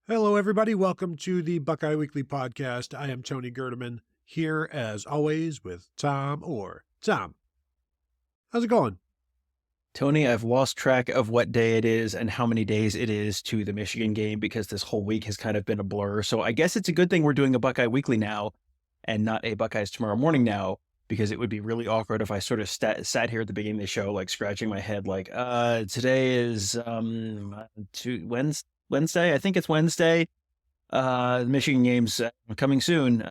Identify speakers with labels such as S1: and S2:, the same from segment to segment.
S1: Hello, everybody. Welcome to the Buckeye Weekly Podcast. I am Tony Gerdeman, here as always with Tom Orr. Tom, how's it going?
S2: Tony, I've lost track of what day it is and how many days it is to the Michigan game because this whole week has kind of been a blur. So I guess it's a good thing we're doing a Buckeye Weekly now and not a Buckeyes Tomorrow Morning now, because it would be really awkward if I sort of sat here at the beginning of the show, like scratching my head, like, today is Wednesday. I think it's Wednesday. The Michigan game's coming soon.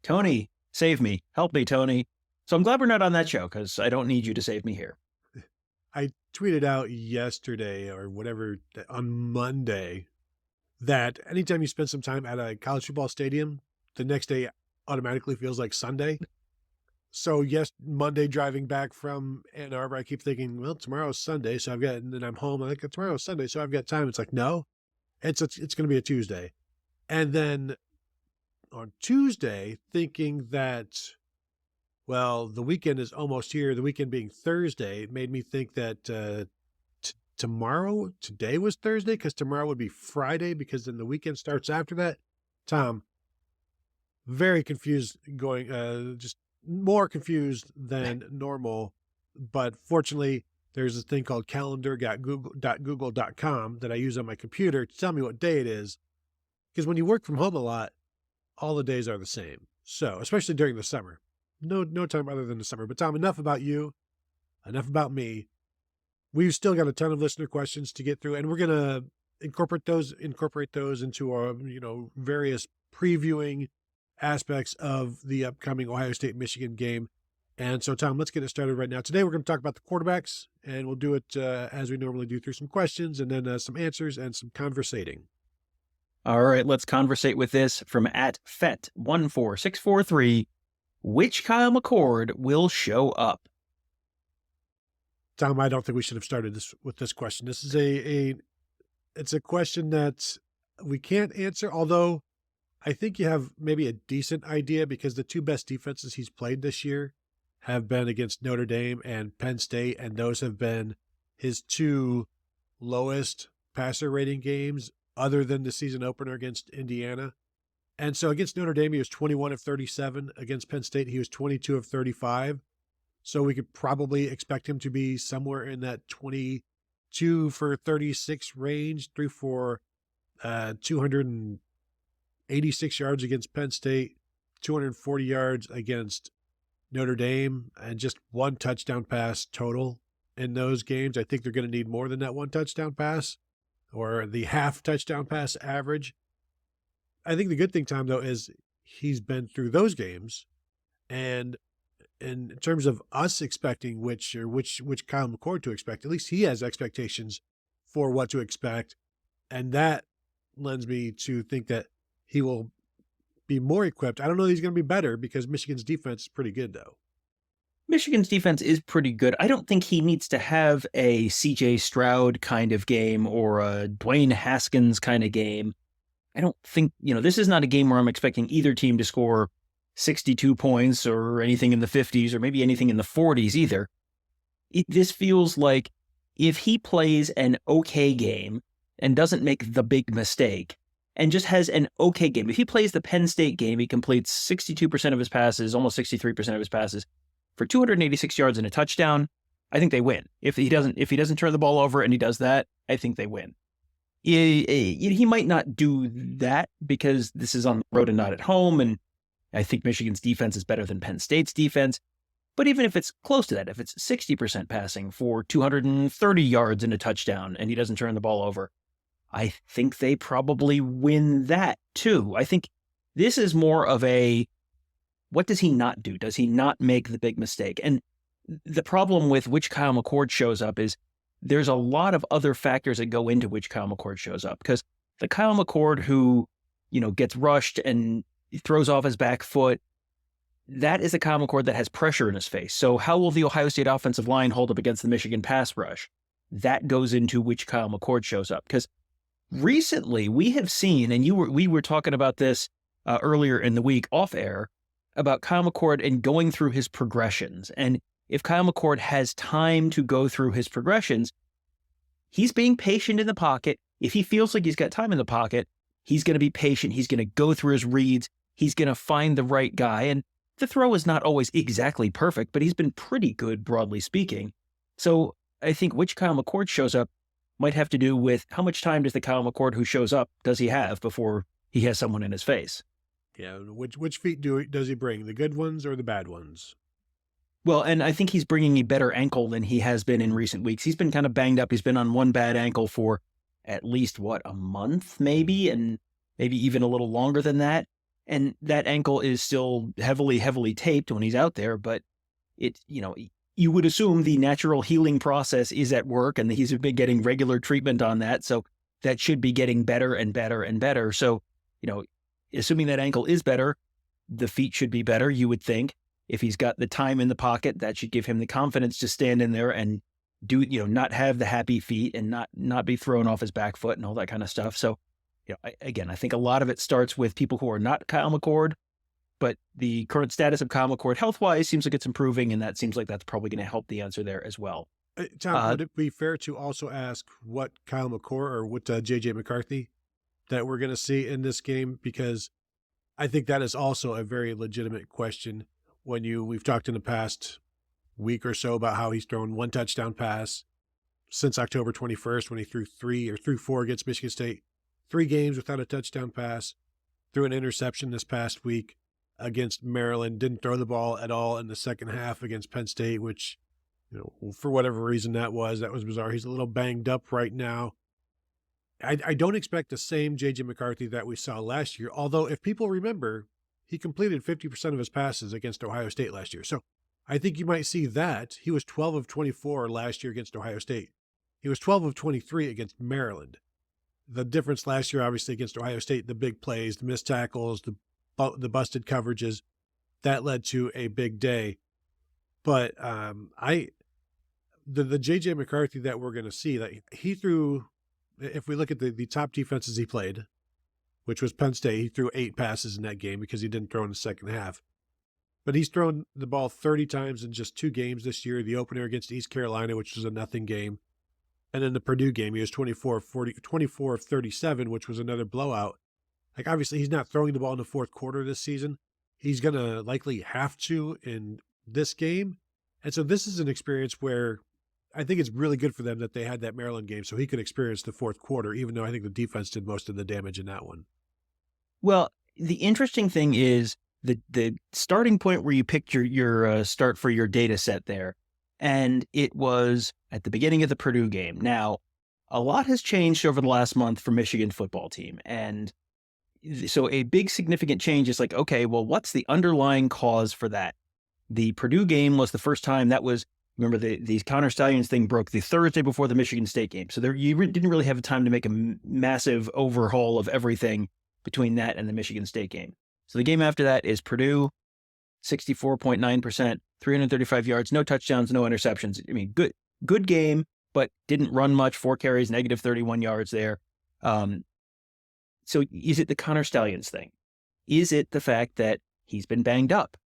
S2: Tony, save me. Help me, Tony. So I'm glad we're not on that show because I don't need you to save me here.
S1: I tweeted out yesterday or whatever on Monday that anytime you spend some time at a college football stadium, the next day automatically feels like Sunday. So yes, Monday driving back from Ann Arbor, I keep thinking, well, tomorrow's Sunday, so and then I'm home. I'm like, tomorrow's Sunday, so I've got time. It's like, no, it's going to be a Tuesday. And then on Tuesday, thinking that, well, the weekend is almost here, the weekend being Thursday, made me think that today was Thursday, because tomorrow would be Friday, because then the weekend starts after that. Tom, very confused, just more confused than normal. But fortunately, there's this thing called calendar.google.com that I use on my computer to tell me what day it is. Because when you work from home a lot, all the days are the same. So, especially during the summer. No time other than the summer. But Tom, enough about you, enough about me. We've still got a ton of listener questions to get through, and we're going to incorporate those into our, various previewing aspects of the upcoming Ohio State Michigan game. And so, Tom, let's get it started right now. Today, we're going to talk about the quarterbacks, and we'll do it as we normally do, through some questions and then some answers and some conversating.
S2: All right, let's conversate with this from @FET14643. Which Kyle McCord will show up?
S1: Tom, I don't think we should have started with this question. This is it's a question that we can't answer, although I think you have maybe a decent idea, because the two best defenses he's played this year have been against Notre Dame and Penn State, and those have been his two lowest passer rating games other than the season opener against Indiana. And so against Notre Dame, he was 21 of 37. Against Penn State, he was 22 of 35. So we could probably expect him to be somewhere in that 22 for 36 range, 3 for 286 yards against Penn State, 240 yards against Notre Dame, and just one touchdown pass total in those games. I think they're going to need more than that one touchdown pass, or the half touchdown pass average. I think the good thing, Tom, though, is he's been through those games, and in terms of us expecting which Kyle McCord to expect, at least he has expectations for what to expect, and that lends me to think that he will be more equipped. I don't know that he's going to be better, because Michigan's defense is pretty good, though.
S2: Michigan's defense is pretty good. I don't think he needs to have a C.J. Stroud kind of game or a Dwayne Haskins kind of game. I don't think, this is not a game where I'm expecting either team to score 62 points or anything in the 50s or maybe anything in the 40s either. This feels like if he plays an okay game and doesn't make the big mistake and just has an okay game, if he plays the Penn State game, he completes 62% of his passes, almost 63% of his passes for 286 yards and a touchdown, I think they win. If he doesn't turn the ball over and he does that, I think they win. He might not do that because this is on the road and not at home, and I think Michigan's defense is better than Penn State's defense. But even if it's close to that, if it's 60% passing for 230 yards and a touchdown and he doesn't turn the ball over, I think they probably win that too. I think this is more of a, what does he not do? Does he not make the big mistake? And the problem with which Kyle McCord shows up is there's a lot of other factors that go into which Kyle McCord shows up, because the Kyle McCord who, gets rushed and throws off his back foot, that is a Kyle McCord that has pressure in his face. So how will the Ohio State offensive line hold up against the Michigan pass rush? That goes into which Kyle McCord shows up. Because recently we have seen, and we were talking about this earlier in the week off air, about Kyle McCord and going through his progressions. And if Kyle McCord has time to go through his progressions, he's being patient in the pocket. If he feels like he's got time in the pocket, He's going to be patient. He's going to go through his reads. He's going to find the right guy. And the throw is not always exactly perfect, but he's been pretty good, broadly speaking. So I think which Kyle McCord shows up might have to do with how much time does the Kyle McCord who shows up does he have before he has someone in his face?
S1: Yeah, which feet does he bring, the good ones or the bad ones?
S2: Well, and I think he's bringing a better ankle than he has been in recent weeks. He's been kind of banged up. He's been on one bad ankle for at least, a month maybe, and maybe even a little longer than that. And that ankle is still heavily, heavily taped when he's out there. But you would assume the natural healing process is at work and he's been getting regular treatment on that. So that should be getting better and better and better. So, assuming that ankle is better, the feet should be better, you would think. If he's got the time in the pocket, that should give him the confidence to stand in there and do, not have the happy feet and not be thrown off his back foot and all that kind of stuff. So, I think a lot of it starts with people who are not Kyle McCord, but the current status of Kyle McCord health-wise seems like it's improving, and that seems like that's probably going to help the answer there as well.
S1: Tom, would it be fair to also ask what Kyle McCord or what JJ McCarthy that we're going to see in this game? Because I think that is also a very legitimate question. We've talked in the past week or so about how he's thrown one touchdown pass since October 21st when he threw 4 against Michigan State, 3 games without a touchdown pass, threw an interception this past week against Maryland, didn't throw the ball at all in the second half against Penn State, which, for whatever reason that was bizarre. He's a little banged up right now. I don't expect the same JJ McCarthy that we saw last year, although if people remember, he completed 50% of his passes against Ohio State last year. So I think you might see that. He was 12 of 24 last year against Ohio State. He was 12 of 23 against Maryland. The difference last year, obviously, against Ohio State, the big plays, the missed tackles, the busted coverages, that led to a big day. But the JJ McCarthy that we're going to see, that he threw, if we look at the top defenses he played, which was Penn State, he threw 8 passes in that game because he didn't throw in the second half. But he's thrown the ball 30 times in just 2 games this year, the opener against East Carolina, which was a nothing game. And then the Purdue game, he was 24 of 37, which was another blowout. Like, obviously, he's not throwing the ball in the fourth quarter this season. He's going to likely have to in this game. And so this is an experience where I think it's really good for them that they had that Maryland game so he could experience the fourth quarter, even though I think the defense did most of the damage in that one.
S2: Well, the interesting thing is the starting point where you picked your start for your data set there, and it was at the beginning of the Purdue game. Now, a lot has changed over the last month for Michigan football team, and so a big significant change is like, okay, well, what's the underlying cause for that? The Purdue game was the first time that was, remember, the Counter Stallions thing broke the Thursday before the Michigan State game, so you didn't really have time to make a massive overhaul of everything between that and the Michigan State game. So the game after that is Purdue, 64.9%, 335 yards, no touchdowns, no interceptions. I mean, good game, but didn't run much, 4 carries, negative 31 yards there. So is it the Connor Stallions thing? Is it the fact that he's been banged up?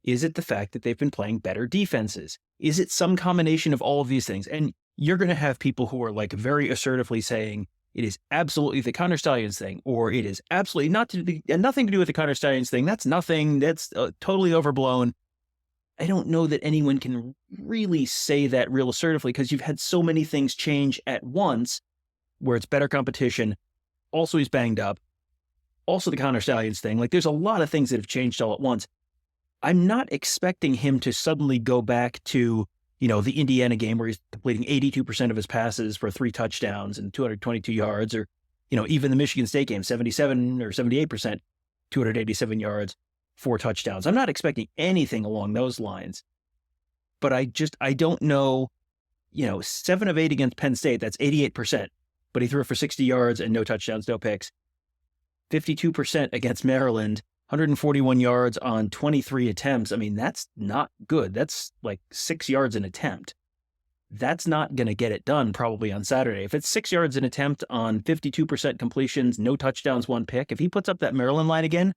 S2: Is it the fact that they've been playing better defenses? Is it some combination of all of these things? And you're going to have people who are like very assertively saying, it is absolutely the Connor Stallions thing, or it is absolutely nothing to do with the Connor Stallions thing. That's nothing. That's totally overblown. I don't know that anyone can really say that real assertively because you've had so many things change at once where it's better competition. Also, he's banged up. Also, the Connor Stallions thing. Like, there's a lot of things that have changed all at once. I'm not expecting him to suddenly go back to the Indiana game where he's completing 82% of his passes for 3 touchdowns and 222 yards, or, even the Michigan State game, 77 or 78%, 287 yards, 4 touchdowns. I'm not expecting anything along those lines, but I don't know, 7 of 8 against Penn State, that's 88%, but he threw it for 60 yards and no touchdowns, no picks. 52% against Maryland, 141 yards on 23 attempts. I mean, that's not good. That's like 6 yards an attempt. That's not going to get it done probably on Saturday. If it's 6 yards an attempt on 52% completions, no touchdowns, 1 pick, if he puts up that Maryland line again,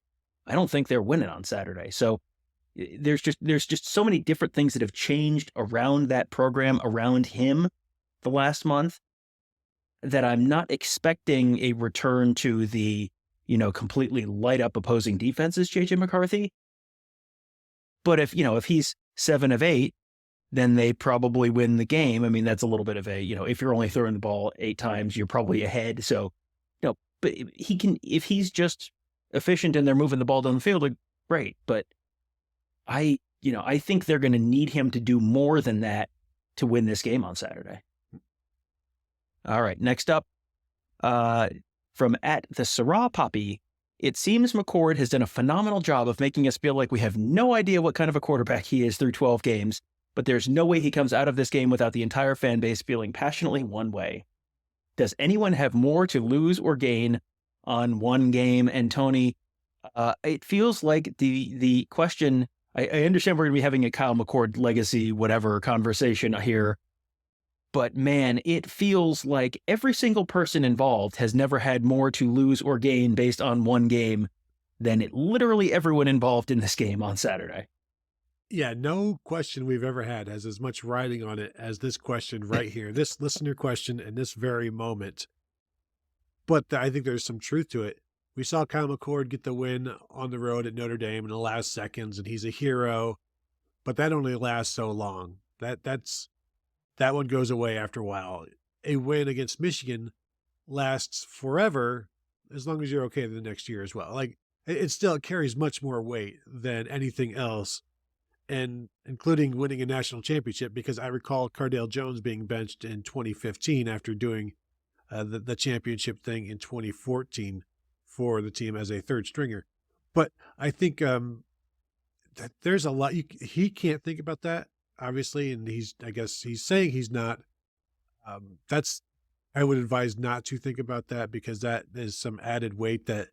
S2: I don't think they're winning on Saturday. So there's just so many different things that have changed around that program, around him the last month, that I'm not expecting a return to the completely light up opposing defenses, JJ McCarthy. But if he's 7 of 8, then they probably win the game. I mean, that's a little bit of if you're only throwing the ball 8 times, you're probably ahead. So, but if he's just efficient and they're moving the ball down the field, great. But I think they're going to need him to do more than that to win this game on Saturday. All right. Next up, from @the Sarah Poppy, it seems McCord has done a phenomenal job of making us feel like we have no idea what kind of a quarterback he is through 12 games, but there's no way he comes out of this game without the entire fan base feeling passionately one way. Does anyone have more to lose or gain on one game? And Tony, it feels like the question, I understand we're going to be having a Kyle McCord legacy, whatever conversation here, but man, it feels like every single person involved has never had more to lose or gain based on one game than literally everyone involved in this game on Saturday.
S1: Yeah, no question we've ever had has as much riding on it as this question right here, this listener question in this very moment. But I think there's some truth to it. We saw Kyle McCord get the win on the road at Notre Dame in the last seconds, and he's a hero, but that only lasts so long. That one goes away after a while. A win against Michigan lasts forever as long as you're okay the next year as well. Like, it still carries much more weight than anything else, and including winning a national championship, because I recall Cardale Jones being benched in 2015 after doing the championship thing in 2014 for the team as a third stringer. But I think that there's a lot. He can't think about that, obviously, and I guess he's saying he's not. I would advise not to think about that, because that is some added weight that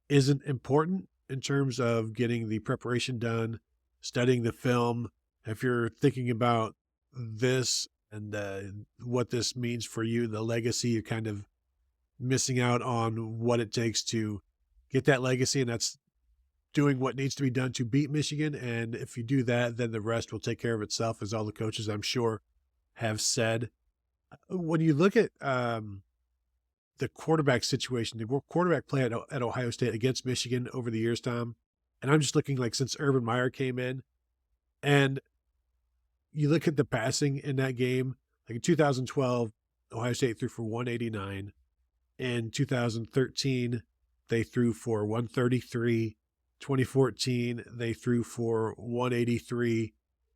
S1: isn't important in terms of getting the preparation done, studying the film. If you're thinking about this and what this means for you, the legacy, you're kind of missing out on what it takes to get that legacy, and that's doing what needs to be done to beat Michigan. And if you do that, then the rest will take care of itself, as all the coaches, I'm sure, have said. When you look at the quarterback situation, the quarterback play at Ohio State against Michigan over the years, Tom, and I'm just looking like since Urban Meyer came in, and you look at the passing in that game, like in 2012, Ohio State threw for 189. In 2013, they threw for 133. 2014, they threw for 183.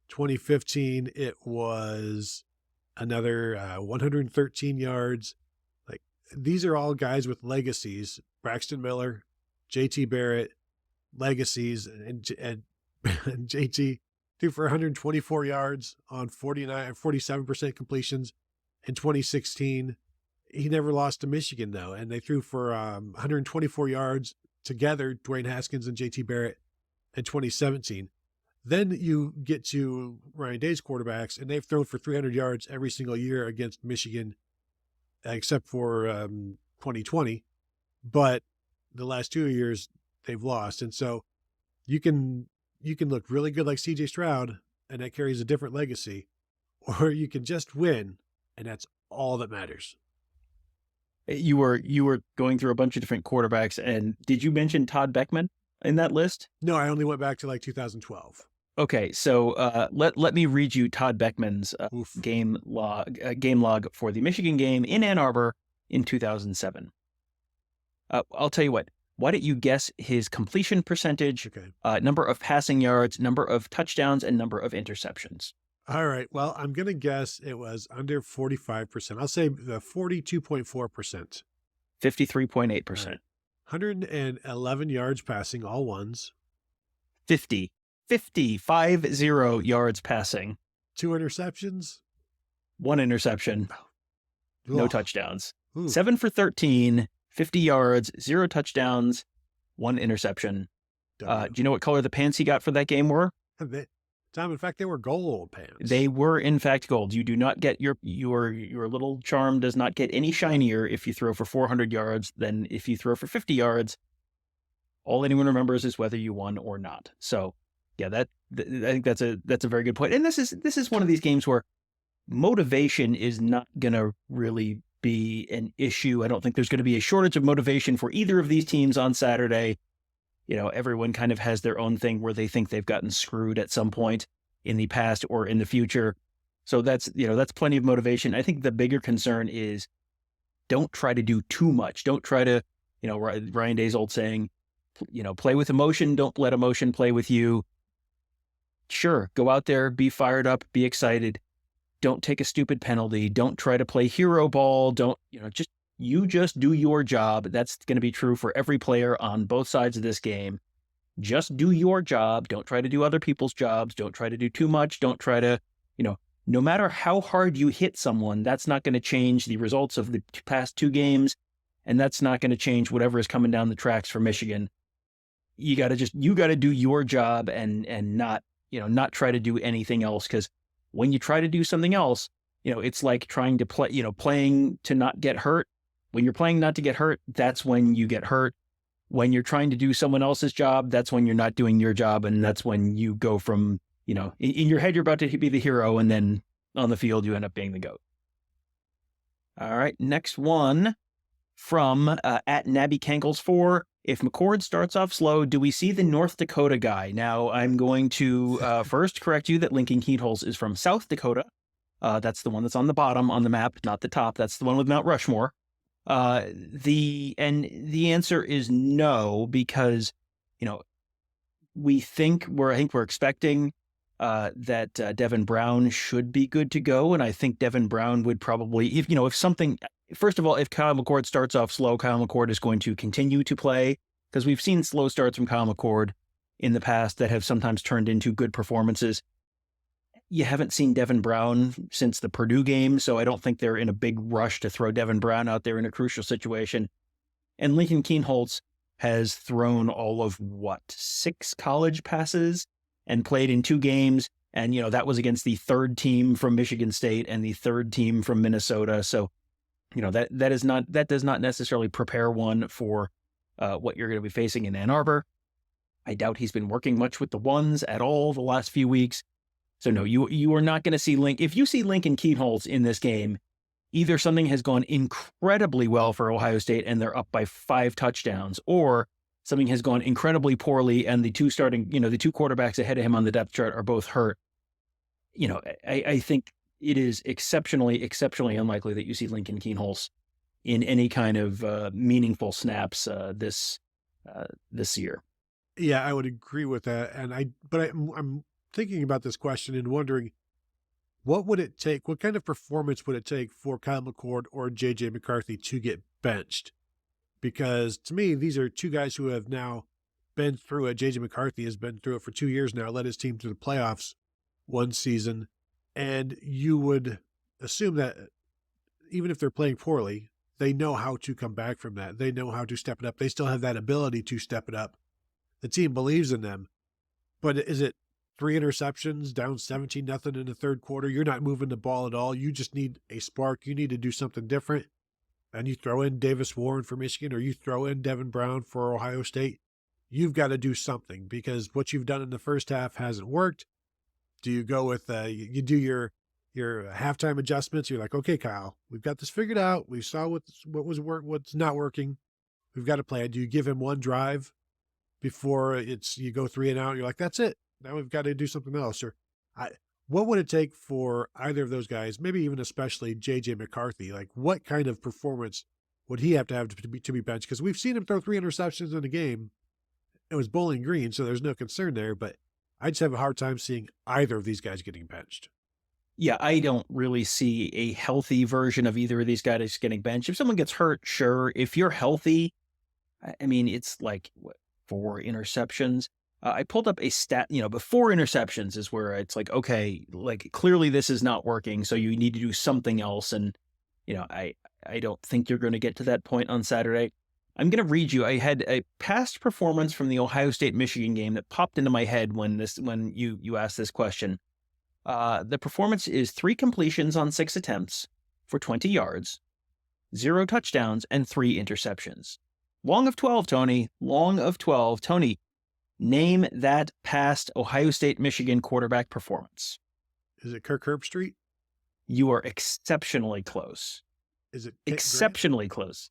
S1: 2015, it was another 113 yards. Like, these are all guys with legacies. Braxton Miller, JT Barrett, legacies, and JT threw for 124 yards on 47% completions in 2016. He never lost to Michigan, though, and they threw for 124 yards together, Dwayne Haskins and JT Barrett, in 2017. Then you get to Ryan Day's quarterbacks, and they've thrown for 300 yards every single year against Michigan, except for 2020. But the last 2 years, they've lost. And so you can look really good like C.J. Stroud, and that carries a different legacy, or you can just win, and that's all that matters.
S2: You were going through a bunch of different quarterbacks, and did you mention Todd Beckman in that list?
S1: No, I only went back to like 2012.
S2: Okay, so let me read you Todd Beckman's game log for the Michigan game in Ann Arbor in 2007. I'll tell you what. Why don't you guess his completion percentage, number of passing yards, number of touchdowns, and number of interceptions?
S1: All right. Well, I'm going to guess it was under 45%. I'll say the 42.4%.
S2: 53.8%.
S1: Right. 111 yards passing, all ones.
S2: 50 yards passing.
S1: 2 interceptions.
S2: 1 interception. No
S1: Ugh.
S2: touchdowns.
S1: Ooh.
S2: 7 for 13, 50 yards, 0 touchdowns, 1 interception. Do you know what color the pants he got for that game were?
S1: Tom, in fact, they were gold pants.
S2: They were, in fact, gold. You do not get your little charm does not get any shinier if you throw for 400 yards than if you throw for 50 yards. All anyone remembers is whether you won or not. So, yeah, I think that's a very good point. And this is one of these games where motivation is not going to really be an issue. I don't think there's going to be a shortage of motivation for either of these teams on Saturday. Everyone kind of has their own thing where they think they've gotten screwed at some point in the past or in the future. So that's plenty of motivation. I think the bigger concern is don't try to do too much. Don't try to, Ryan Day's old saying, play with emotion. Don't let emotion play with you. Sure, go out there, be fired up, be excited. Don't take a stupid penalty. Don't try to play hero ball. Don't, just do your job. That's going to be true for every player on both sides of this game. Just do your job. Don't try to do other people's jobs. Don't try to do too much. Don't try to, no matter how hard you hit someone, that's not going to change the results of the past two games. And that's not going to change whatever is coming down the tracks for Michigan. You got to do your job and not try to do anything else. Because when you try to do something else, it's like trying to play, playing to not get hurt. When you're playing not to get hurt, that's when you get hurt. When you're trying to do someone else's job, that's when you're not doing your job. And that's when you go from, in your head, you're about to be the hero. And then on the field, you end up being the GOAT. All right. Next one from at Nabby Kankles 4. If McCord starts off slow, do we see the North Dakota guy? Now, I'm going to first correct you that Lincoln Keatholz is from South Dakota. That's the one that's on the bottom on the map, not the top. That's the one with Mount Rushmore. The answer is no, because, I think we're expecting that Devin Brown should be good to go. And I think Devin Brown would probably, first of all, if Kyle McCord starts off slow, Kyle McCord is going to continue to play, because we've seen slow starts from Kyle McCord in the past that have sometimes turned into good performances. You haven't seen Devin Brown since the Purdue game, so I don't think they're in a big rush to throw Devin Brown out there in a crucial situation. And Lincoln Keatholz has thrown all of 6 college passes and played in 2 games. And, that was against the third team from Michigan State and the third team from Minnesota. So, that does not necessarily prepare one for what you're going to be facing in Ann Arbor. I doubt he's been working much with the ones at all the last few weeks. So no, you are not going to see Link. If you see Lincoln Keatholz in this game, either something has gone incredibly well for Ohio State and they're up by 5 touchdowns, or something has gone incredibly poorly and the two quarterbacks ahead of him on the depth chart are both hurt. I think it is exceptionally unlikely that you see Lincoln Keatholz in any kind of meaningful snaps this year.
S1: Yeah, I would agree with that. And I'm thinking about this question and wondering, what would it take? What kind of performance would it take for Kyle McCord or JJ McCarthy to get benched? Because to me, these are two guys who have now been through it. JJ McCarthy has been through it for 2 years now, led his team to the playoffs one season. And you would assume that even if they're playing poorly, they know how to come back from that. They know how to step it up. They still have that ability to step it up. The team believes in them. But is it 3 interceptions, down 17-0 in the third quarter? You're not moving the ball at all. You just need a spark. You need to do something different. And you throw in Davis Warren for Michigan, or you throw in Devin Brown for Ohio State. You've got to do something, because what you've done in the first half hasn't worked. Do you go with you do your halftime adjustments? You're like, okay, Kyle, we've got this figured out. We saw what's not working. We've got to play it. Do you give him one drive before you go 3 and out? You're like, that's it. Now we've got to do something else. Or what would it take for either of those guys, maybe even especially JJ McCarthy? Like, what kind of performance would he have to be benched? Because we've seen him throw 3 interceptions in a game. It was Bowling Green, so there's no concern there. But I just have a hard time seeing either of these guys getting benched.
S2: Yeah, I don't really see a healthy version of either of these guys getting benched. If someone gets hurt, sure. If you're healthy, I mean, it's like 4 interceptions. I pulled up a stat, but 4 interceptions is where it's like, okay, like clearly this is not working. So you need to do something else. And, I don't think you're going to get to that point on Saturday. I'm going to read you. I had a past performance from the Ohio State Michigan game that popped into my head when you asked this question. The performance is 3 completions on 6 attempts for 20 yards, 0 touchdowns, and 3 interceptions. Long of 12, Tony. Long of 12. Tony, name that past Ohio State Michigan quarterback performance.
S1: Is it Kirk Herbstreit?
S2: You are exceptionally close.
S1: Is it
S2: exceptionally close?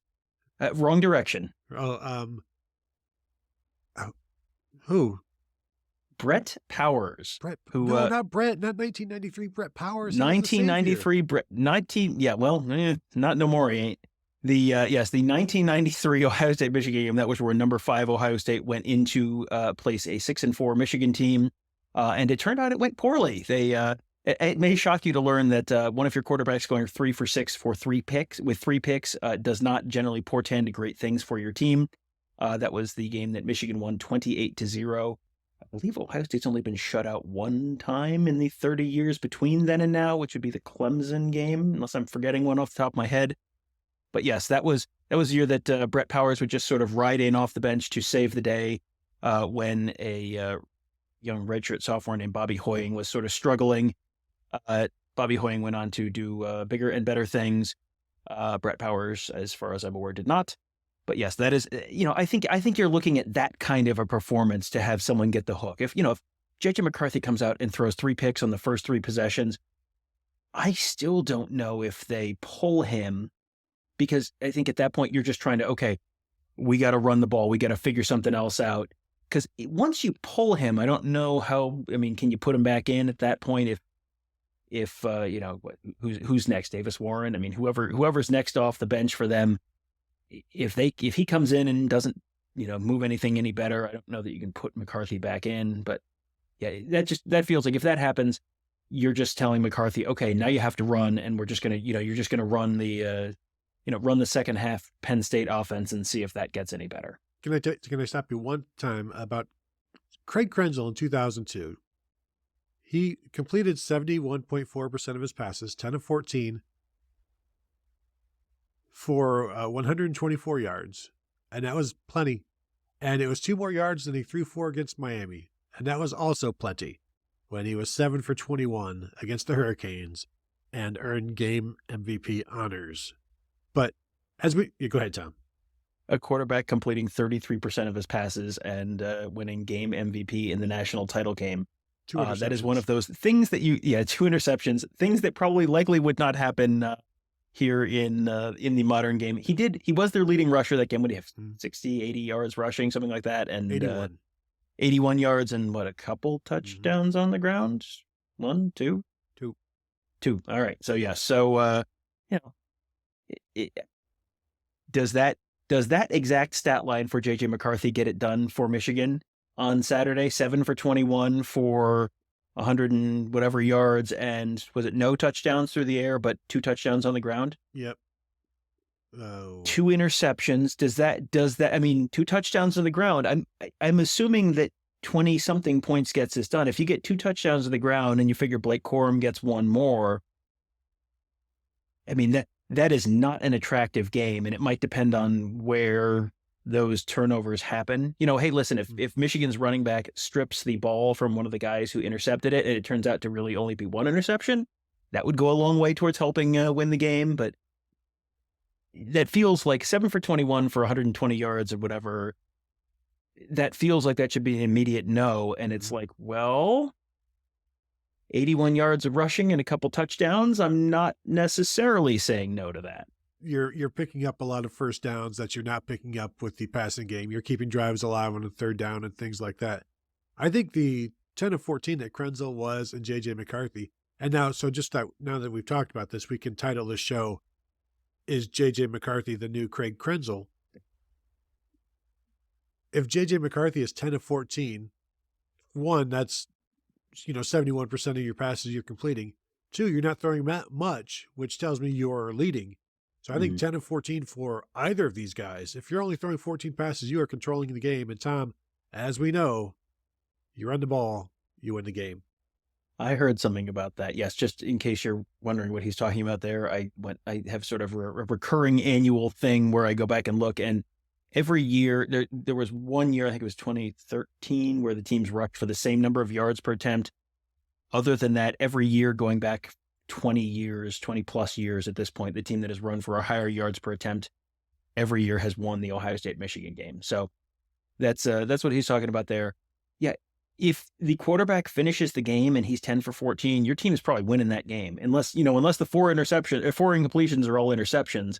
S2: Wrong direction.
S1: Oh, who?
S2: Brett Powers.
S1: No, not Brett. Not 1993. Brett Powers.
S2: 1993. Brett. Yeah. Well, not no more. He ain't. The 1993 Ohio State Michigan game. That was where number 5 Ohio State went into place a 6-4 Michigan team, and it turned out it went poorly. It may shock you to learn that one of your quarterbacks going 3 for 6 for 3 picks does not generally portend great things for your team. That was the game that Michigan won 28-0. I believe Ohio State's only been shut out one time in the 30 years between then and now, which would be the Clemson game, unless I'm forgetting one off the top of my head. But yes, that was the year that Brett Powers would just sort of ride in off the bench to save the day when a young redshirt sophomore named Bobby Hoying was sort of struggling. Bobby Hoying went on to do bigger and better things. Brett Powers, as far as I'm aware, did not. But yes, that is, I think you're looking at that kind of a performance to have someone get the hook. If JJ McCarthy comes out and throws 3 picks on the first 3 possessions, I still don't know if they pull him, because I think at that point you're just trying to, okay, we got to run the ball. We got to figure something else out. Because once you pull him, I don't know can you put him back in at that point? If who's next? Davis Warren? I mean, whoever's next off the bench for them, if he comes in and doesn't, move anything any better, I don't know that you can put McCarthy back in. But yeah, that feels like if that happens, you're just telling McCarthy, okay, now you have to run, and we're just gonna, you're just gonna run the, run the second half Penn State offense and see if that gets any better.
S1: Can I stop you one time about Craig Krenzel in 2002? He completed 71.4% of his passes, 10 of 14 for 124 yards. And that was plenty. And it was 2 more yards than he threw for against Miami. And that was also plenty when he was 7 for 21 against the Hurricanes and earned game MVP honors. But go ahead, Tom.
S2: A quarterback completing 33% of his passes and winning game MVP in the national title game. That is one of those things that 2 interceptions, things that probably likely would not happen here in the modern game. He was their leading rusher that game. Would he have 60, 80 yards rushing, something like that? And 81 yards and a couple touchdowns on the ground? 1, 2? 2. All right. So yeah. So, does that exact stat line for JJ McCarthy get it done for Michigan on Saturday? 7 for 21 for 100 and whatever yards, and was it no touchdowns through the air, but 2 touchdowns on the ground?
S1: Yep.
S2: 2 interceptions. Does that? 2 touchdowns on the ground. I'm assuming that 20 something points gets this done. If you get 2 touchdowns on the ground and you figure Blake Corum gets 1 more, that is not an attractive game, and it might depend on where those turnovers happen. Hey, listen, if Michigan's running back strips the ball from one of the guys who intercepted it, and it turns out to really only be 1 interception, that would go a long way towards helping win the game. But that feels like 7 for 21 for 120 yards or whatever. That feels like that should be an immediate no. And it's like, well, 81 yards of rushing and a couple touchdowns. I'm not necessarily saying no to that.
S1: You're picking up a lot of first downs that you're not picking up with the passing game. You're keeping drives alive on the 3rd down and things like that. I think the 10 of 14 that Krenzel was and JJ McCarthy, and now that we've talked about this, we can title this show, "Is JJ McCarthy the new Craig Krenzel?" If JJ McCarthy is 10 of 14, 1, that's 71% of your passes you're completing. 2, you're not throwing that much, which tells me you're leading. So I think 10 of 14 for either of these guys. If you're only throwing 14 passes, you are controlling the game. And Tom, as we know, you run the ball, you win the game.
S2: I heard something about that. Yes, just in case you're wondering what he's talking about there, I have sort of a recurring annual thing where I go back and look, and every year, there was 1 year, I think it was 2013, where the teams rushed for the same number of yards per attempt. Other than that, every year going back 20 plus years at this point, the team that has run for a higher yards per attempt every year has won the Ohio State Michigan game. So that's what he's talking about there. Yeah, if the quarterback finishes the game and he's 10 for 14, your team is probably winning that game. Unless the four incompletions are all interceptions,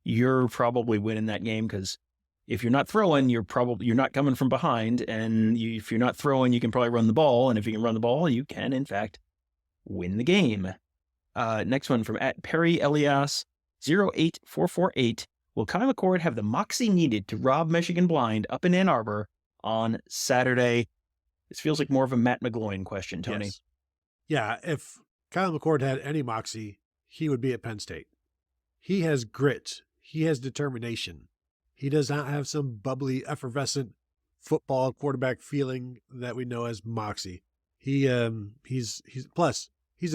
S2: you're probably winning that game, because if you're not throwing, you're not coming from behind. And if you're not throwing, you can probably run the ball. And if you can run the ball, you can, in fact, win the game. Next one from @PerryElias08448. Will Kyle McCord have the moxie needed to rob Michigan blind up in Ann Arbor on Saturday? This feels like more of a Matt McGloin question, Tony.
S1: Yes. Yeah, if Kyle McCord had any moxie, he would be at Penn State. He has grit. He has determination. He does not have some bubbly, effervescent football quarterback feeling that we know as moxie. He's a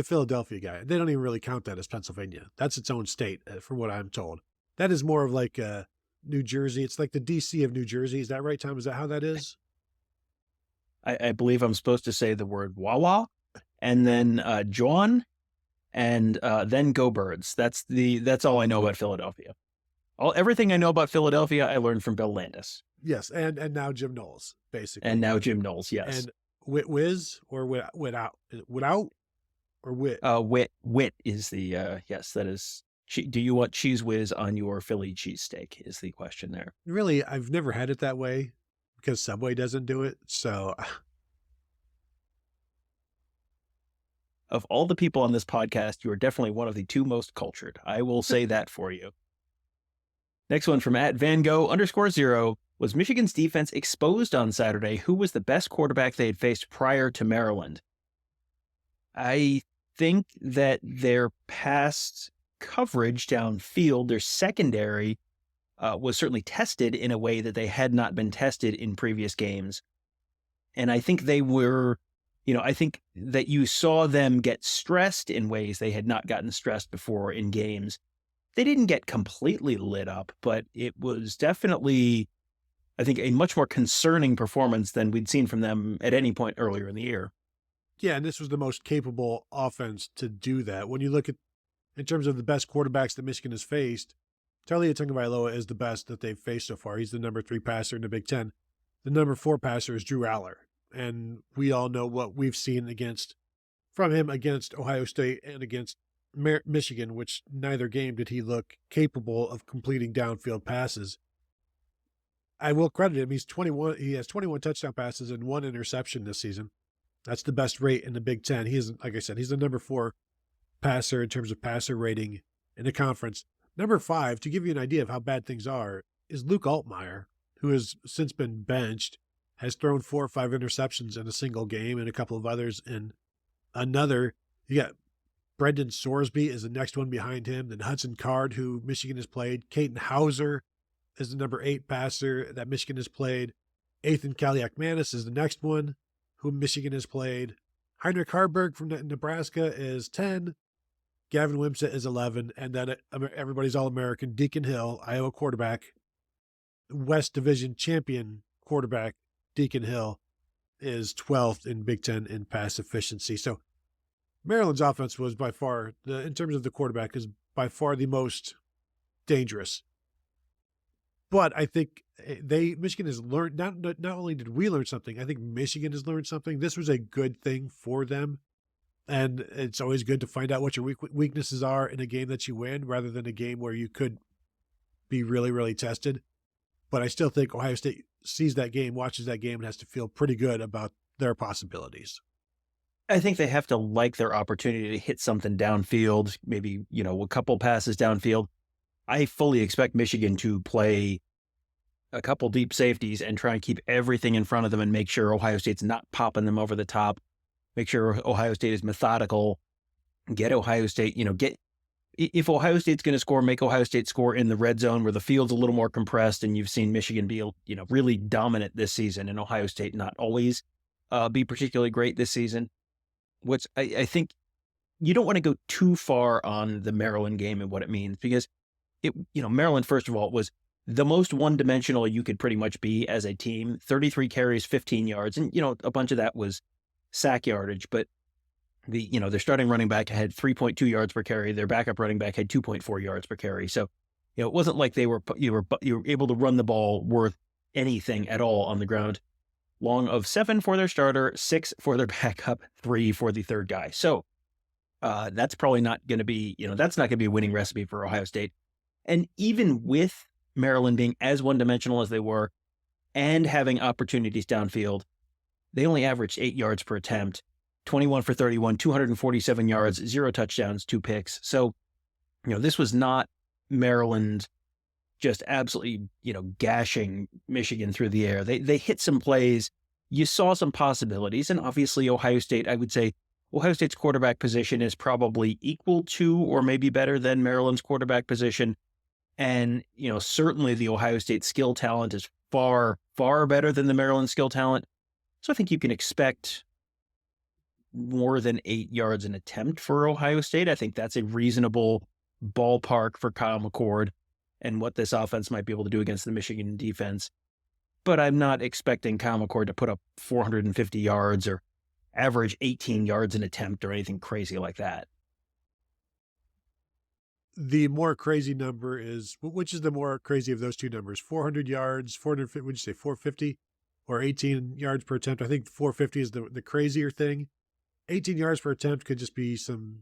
S1: Philadelphia guy. They don't even really count that as Pennsylvania. That's its own state, from what I'm told. That is more of like New Jersey. It's like the DC of New Jersey. Is that right, Tom? Is that how that is?
S2: I believe I'm supposed to say the word Wawa, and then John, and then Go Birds. That's all I know about Philadelphia. Everything I know about Philadelphia, I learned from Bill Landis.
S1: Yes, and now Jim Knowles, basically.
S2: And now Jim Knowles, yes.
S1: And Whiz or Without or Wit?
S2: Wit is the yes. That is. Do you want cheese whiz on your Philly cheesesteak? Is the question there?
S1: Really, I've never had it that way because Subway doesn't do it. So,
S2: of all the people on this podcast, you are definitely one of the two most cultured. I will say that for you. Next one from @VanGo_0. Was Michigan's defense exposed on Saturday? Who was the best quarterback they had faced prior to Maryland? I think that their past coverage downfield, their secondary, was certainly tested in a way that they had not been tested in previous games. And I think they were, I think that you saw them get stressed in ways they had not gotten stressed before in games. They didn't get completely lit up, but it was definitely, I think, a much more concerning performance than we'd seen from them at any point earlier in the year.
S1: Yeah, and this was the most capable offense to do that. When you look at, in terms of the best quarterbacks that Michigan has faced, Taulia Tagovailoa is the best that they've faced so far. He's the number 3 passer in the Big Ten. The number 4 passer is Drew Aller. And we all know what we've seen from him against Ohio State and against Michigan, which neither game did he look capable of completing downfield passes. I will credit him. He has 21 touchdown passes and 1 interception this season. That's the best rate in the Big Ten. He is, like I said, he's the number 4 passer in terms of passer rating in the conference. Number 5, to give you an idea of how bad things are, is Luke Altmaier, who has since been benched, has thrown 4 or 5 interceptions in a single game and a couple of others in another. You got Brendan Sorsby is the next one behind him. Then Hudson Card, who Michigan has played. Caden Hauser is the number 8 passer that Michigan has played. Ethan Kaliakmanis is the next one who Michigan has played. Heinrich Harburg from Nebraska is 10. Gavin Wimsatt is 11. And then everybody's All-American Deacon Hill, Iowa quarterback, West Division champion quarterback Deacon Hill is 12th in Big Ten in pass efficiency. So Maryland's offense was by far, in terms of the quarterback, is by far the most dangerous. But I think Michigan has learned, not only did we learn something, I think Michigan has learned something. This was a good thing for them. And it's always good to find out what your weaknesses are in a game that you win rather than a game where you could be really, really tested. But I still think Ohio State sees that game, watches that game, and has to feel pretty good about their possibilities.
S2: I think they have to like their opportunity to hit something downfield, maybe, a couple passes downfield. I fully expect Michigan to play a couple deep safeties and try and keep everything in front of them and make sure Ohio State's not popping them over the top. Make sure Ohio State is methodical. Get Ohio State, if Ohio State's going to score, make Ohio State score in the red zone where the field's a little more compressed, and you've seen Michigan be, really dominant this season, and Ohio State not always be particularly great this season. Which I think you don't want to go too far on the Maryland game and what it means, because Maryland, first of all, was the most one-dimensional you could pretty much be as a team. 33 carries, 15 yards, and a bunch of that was sack yardage, but their starting running back had 3.2 yards per carry. Their backup running back had 2.4 yards per carry. So, it wasn't like you were able to run the ball worth anything at all on the ground. long of 7 for their starter, 6 for their backup, 3 for the third guy. So that's probably not going to be, that's not going to be a winning recipe for Ohio State. And even with Maryland being as one-dimensional as they were and having opportunities downfield, they only averaged 8 yards per attempt, 21 for 31, 247 yards, 0 touchdowns, 2 picks. So, this was not Maryland just absolutely, gashing Michigan through the air. They hit some plays. You saw some possibilities. And obviously Ohio State, I would say Ohio State's quarterback position is probably equal to or maybe better than Maryland's quarterback position. And, certainly the Ohio State skill talent is far, far better than the Maryland skill talent. So I think you can expect more than 8 yards an attempt for Ohio State. I think that's a reasonable ballpark for Kyle McCord and what this offense might be able to do against the Michigan defense. But I'm not expecting Kyle McCord to put up 450 yards or average 18 yards an attempt or anything crazy like that.
S1: The more crazy number is, which is the more crazy of those two numbers? 400 yards, 450, would you say 450 or 18 yards per attempt? I think 450 is the crazier thing. 18 yards per attempt could just be some,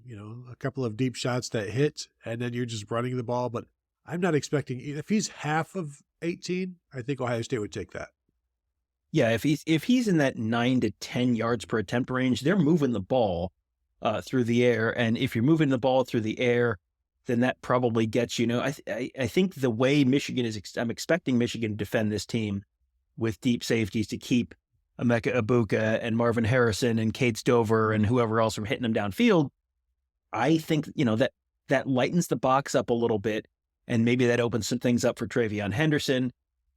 S1: a couple of deep shots that hit, and then you're just running the ball. But I'm not expecting, if he's half of 18, I think Ohio State would take that.
S2: Yeah, if he's in that 9 to 10 yards per attempt range, they're moving the ball through the air. And if you're moving the ball through the air, then that probably gets, I think the way Michigan is, I'm expecting Michigan to defend this team with deep safeties to keep Emeka Egbuka and Marvin Harrison and Kate Stover and whoever else from hitting them downfield. I think, that lightens the box up a little bit, and maybe that opens some things up for Travion Henderson.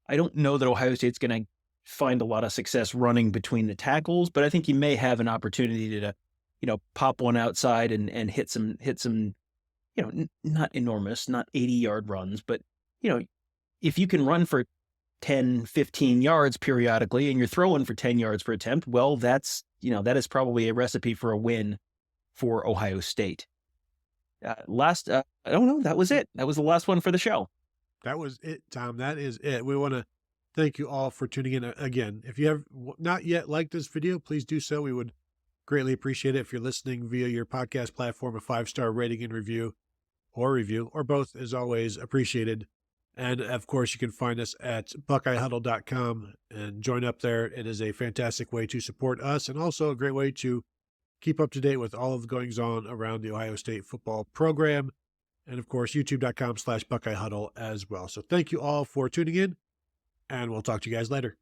S2: I don't know that Ohio State's going to find a lot of success running between the tackles, but I think you may have an opportunity to, pop one outside and hit some, not enormous, not 80-yard runs, but, if you can run for 10, 15 yards periodically and you're throwing for 10 yards per attempt, well, that is probably a recipe for a win for Ohio State. I don't know. That was it. That was the last one for the show.
S1: That was it, Tom. That is it. We want to thank you all for tuning in again. If you have not yet liked this video, please do so. We would greatly appreciate it. If you're listening via your podcast platform, a 5-star rating and review, or both is always appreciated. And of course, you can find us at BuckeyeHuddle.com and join up there. It is a fantastic way to support us and also a great way to keep up to date with all of the goings on around the Ohio State football program. And of course, YouTube.com/BuckeyeHuddle as well. So thank you all for tuning in, and we'll talk to you guys later.